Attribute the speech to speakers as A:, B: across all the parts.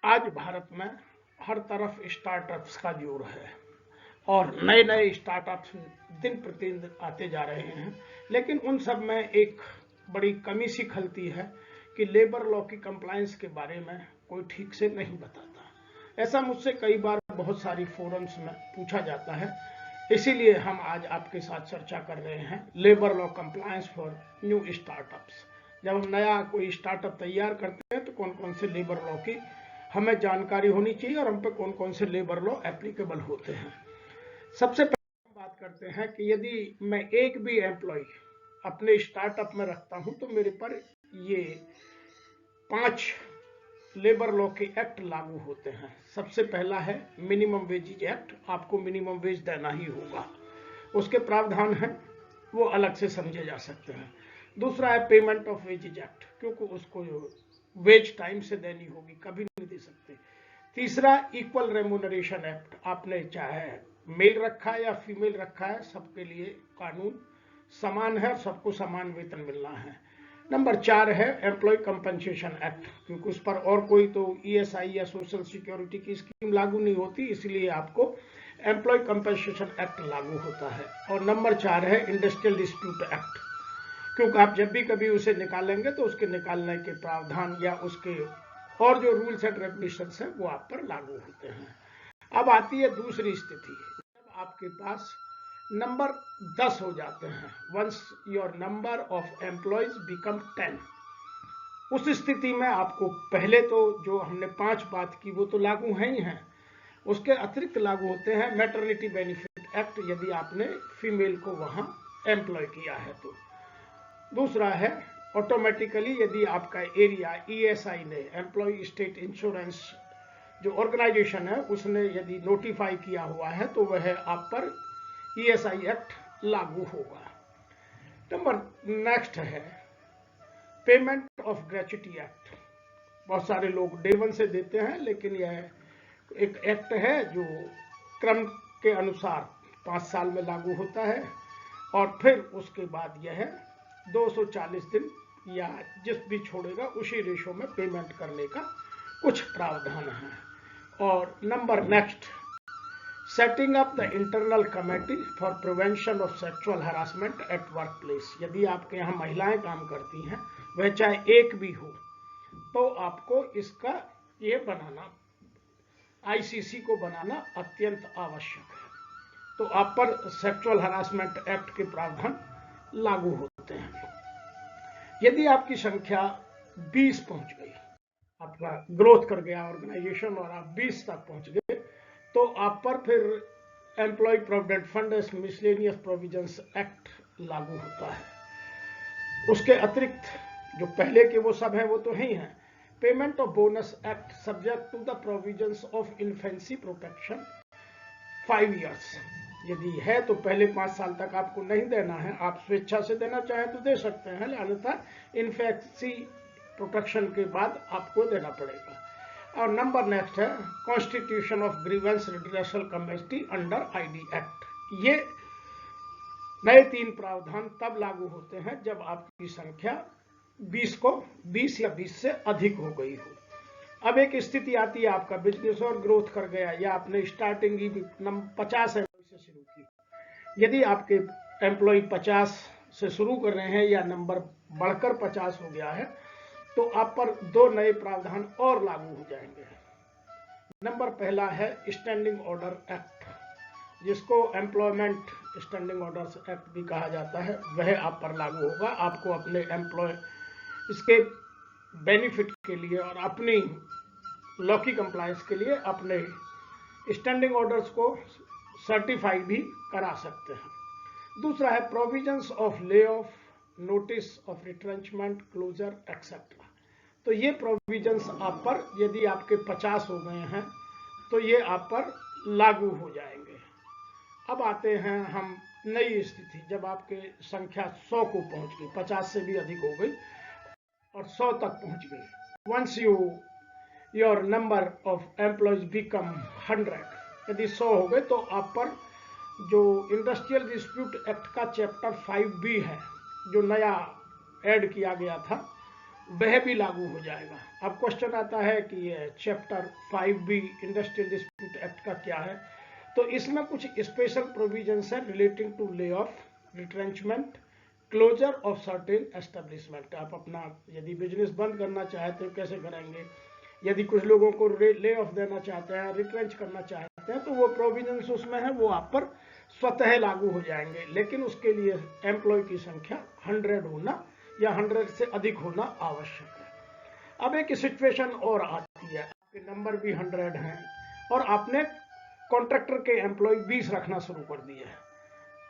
A: आज भारत में हर तरफ स्टार्टअप्स का जोर है और नए नए स्टार्टअप्स दिन प्रतिदिन आते जा रहे हैं, लेकिन उन सब में एक बड़ी कमी सी खलती है कि लेबर लॉ की कंप्लायंस के बारे में कोई ठीक से नहीं बताता। ऐसा मुझसे कई बार बहुत सारी फोरम्स में पूछा जाता है, इसीलिए हम आज आपके साथ चर्चा कर रहे हैं labour law compliance for new startups. जब हम नया कोई स्टार्टअप तैयार करते हैं तो कौन कौन से लेबर लॉ की हमें जानकारी होनी चाहिए और हम पे कौन कौन से लेबर लॉ एप्लीकेबल होते हैं। सबसे पहले हम बात करते हैं कि यदि मैं एक भी एम्प्लॉय अपने स्टार्टअप में रखता हूं तो मेरे पर ये 5 लेबर लॉ के एक्ट लागू होते हैं। सबसे पहला है मिनिमम वेजेज एक्ट, आपको मिनिमम वेज देना ही होगा, उसके प्रावधान हैं वो अलग से समझे जा सकते हैं। दूसरा है पेमेंट ऑफ वेजेज एक्ट, क्योंकि उसको वेज टाइम से देनी होगी, कभी नहीं दे सकते। तीसरा इक्वल रेम्यूनरेशन एक्ट, आपने चाहे मेल रखा है या फीमेल रखा है, सबके लिए कानून समान है, सबको समान वेतन मिलना है। नंबर 4 है एम्प्लॉय कंपनसेशन एक्ट, क्योंकि उस पर और कोई तो ईएसआई या सोशल सिक्योरिटी की स्कीम लागू नहीं होती, इसलिए आपको एम्प्लॉय कंपनसेशन एक्ट लागू होता है। और नंबर 4 है इंडस्ट्रियल डिस्प्यूट एक्ट, क्योंकि आप जब भी कभी उसे निकालेंगे तो उसके निकालने के प्रावधान या उसके और जो रूल्स एंड रेगुलेशंस हैं वो आप पर लागू होते हैं। अब आती है दूसरी स्थिति, जब आपके पास नंबर 10 हो जाते हैं, once your number of employees become 10, उस स्थिति में आपको पहले तो जो हमने 5 बात की वो तो लागू हैं ही हैं, उसके अतिरिक्त लागू होते हैं मैटरनिटी बेनिफिट एक्ट, यदि आपने फीमेल को वहां एम्प्लॉय किया है तो। दूसरा है ऑटोमेटिकली यदि आपका एरिया ईएसआई ने, एम्प्लॉय स्टेट इंश्योरेंस जो ऑर्गेनाइजेशन है उसने यदि नोटिफाई किया हुआ है तो वह आप पर ईएसआई एक्ट लागू होगा। नंबर नेक्स्ट है पेमेंट ऑफ ग्रेच्युटी एक्ट, बहुत सारे लोग डे 1 से देते हैं, लेकिन यह एक एक्ट है जो क्रम के अनुसार 5 साल में लागू होता है और फिर उसके बाद यह 240 दिन या जिस भी छोड़ेगा उसी रेशो में पेमेंट करने का कुछ प्रावधान है। और number next setting up the internal committee for prevention of sexual harassment at work place, यदि आपके यहाँ महिलाएं काम करती हैं, वह चाहे एक भी हो, तो आपको इसका ये बनाना, आईसीसी को बनाना अत्यंत आवश्यक है। तो आप पर सेक्सुअल हरासमेंट एक्ट के प्रावधान लागू होते हैं। यदि आपकी संख्या 20 पहुंच गई, आपका ग्रोथ कर गया ऑर्गेनाइजेशन और आप 20 तक पहुंच गए, तो आप पर फिर employee provident fund miscellaneous provisions act लागू होता है। उसके अतिरिक्त जो पहले के वो सब हैं वो तो ही हैं। Payment of bonus act subject to the provisions of infancy protection 5 years, यदि है तो पहले 5 साल तक आपको नहीं देना है, आप स्वेच्छा से देना चाहें तो दे सकते हैं, अन्यथा इन्फेंसी प्रोटेक्शन के बाद आपको देना पड़ेगा। और नंबर नेक्स्ट है constitution of grievance redressal committee under ID act, ये नए 3 प्रावधान तब लागू होते हैं जब आपकी संख्या 20 या 20 से अधिक हो गई हो। अब एक स्थिति आती है आपका बिजनेस और ग्रोथ कर गया या आपने स्टार्टिंग ही 50 एम्प्लॉय से शुरू की, यदि आपके एम्प्लॉय 50 से शुरू कर रहे हैं या नंबर बढ़कर 50 हो गया है तो आप पर 2 नए प्रावधान और लागू हो जाएंगे। नंबर पहला है स्टैंडिंग ऑर्डर एक्ट, जिसको एम्प्लॉयमेंट स्टैंडिंग ऑर्डर्स एक्ट भी कहा जाता है, वह आप पर लागू होगा। आपको अपने एम्प्लॉय इसके बेनिफिट के लिए और अपनी लॉ की कंप्लायंस के लिए अपने स्टैंडिंग ऑर्डर्स को सर्टिफाई भी करा सकते हैं। दूसरा है provisions of lay off, notice of retrenchment, closure etcetera, तो ये प्रोविजंस आप पर यदि आपके 50 हो गए हैं तो ये आप पर लागू हो जाएंगे। अब आते हैं हम नई स्थिति, जब आपके संख्या 100 को पहुंच गई, 50 से भी अधिक हो गई और 100 तक पहुंच गई। Once your number of employees become 100, यदि 100 हो गए तो आप पर जो इंडस्ट्रियल डिस्प्यूट एक्ट का चैप्टर 5B है जो नया ऐड किया गया था, वह भी लागू हो जाएगा। अब क्वेश्चन आता है कि ये chapter 5B industrial dispute act का क्या है। तो इसमें कुछ स्पेशल प्रोविजंस है relating to lay off, retrenchment, closure of certain establishment. आप अपना यदि बिजनेस बंद करना चाहते हो कैसे करेंगे, यदि कुछ लोगों को ले ऑफ देना चाहते हैं, रिट्रेंच करना चाहते हैं, तो वो प्रोविजंस उसमें है, वो आप पर स्वतः लागू हो जाएंगे। लेकिन उसके लिए एम्प्लॉय की संख्या 100 होना या 100 से अधिक होना आवश्यक है। अब एक सिचुएशन और आती है, आपके नंबर भी 100 हैं और आपने कॉन्ट्रैक्टर के एम्प्लॉय 20 रखना शुरू कर दिए हैं।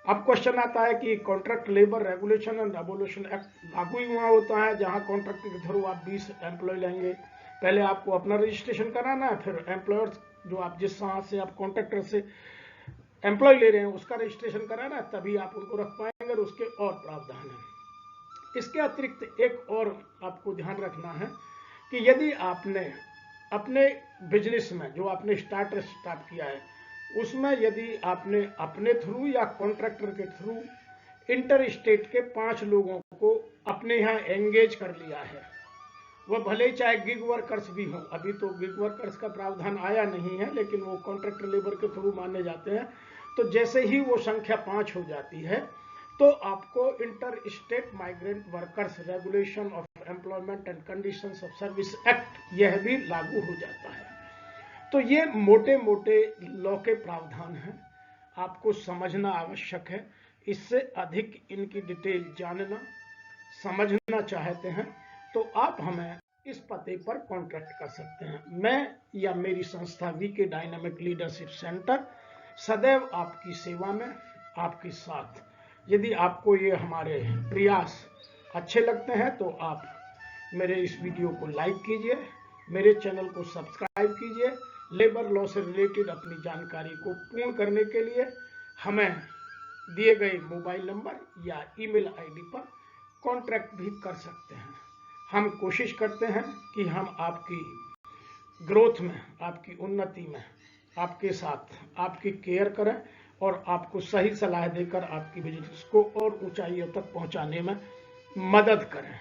A: अब क्वेश्चन आता है कि contract labour regulation and abolition act लागू ही वहां होता है जहां कॉन्ट्रैक्ट के थ्रू आप 20 एम्प्लॉय लेंगे। पहले आपको अपना रजिस्ट्रेशन कराना है, फिर एम्प्लॉयर जो आप जिस तरह से आप कॉन्ट्रैक्टर से एम्प्लॉय ले रहे हैं उसका रजिस्ट्रेशन कराना है, तभी आप उनको रख पाएंगे। उसके और प्रावधान है। इसके अतिरिक्त एक और आपको ध्यान रखना है कि यदि आपने अपने बिजनेस में जो आपने स्टार्ट किया है उसमें यदि आपने अपने थ्रू या कॉन्ट्रैक्टर के थ्रू इंटर स्टेट के 5 लोगों को अपने यहाँ एंगेज कर लिया है, वह भले ही चाहे गिग वर्कर्स भी हों, अभी तो गिग वर्कर्स का प्रावधान आया नहीं है लेकिन वो कॉन्ट्रैक्टर लेबर के थ्रू माने जाते हैं। तो जैसे ही वो संख्या 5 हो जाती है तो आपको inter state migrant workers regulation of employment and conditions of service act यह भी लागू हो जाता है। तो ये मोटे मोटे लॉ के प्रावधान हैं, आपको समझना आवश्यक है। इससे अधिक इनकी डिटेल जानना समझना चाहते हैं तो आप हमें इस पते पर कांटेक्ट कर सकते हैं। मैं या मेरी संस्था वीके डायनामिक लीडरशिप सेंटर सदैव आपकी सेवा में, आपके साथ। यदि आपको ये हमारे प्रयास अच्छे लगते हैं तो आप मेरे इस वीडियो को लाइक कीजिए, मेरे चैनल को सब्सक्राइब कीजिए। लेबर लॉ से रिलेटेड अपनी जानकारी को पूर्ण करने के लिए हमें दिए गए मोबाइल नंबर या ईमेल आईडी पर कांटेक्ट भी कर सकते हैं। हम कोशिश करते हैं कि हम आपकी ग्रोथ में, आपकी उन्नति में आपके साथ आपकी केयर करें और आपको सही सलाह देकर आपकी बिजनेस को और ऊंचाइयों तक पहुंचाने में मदद करें।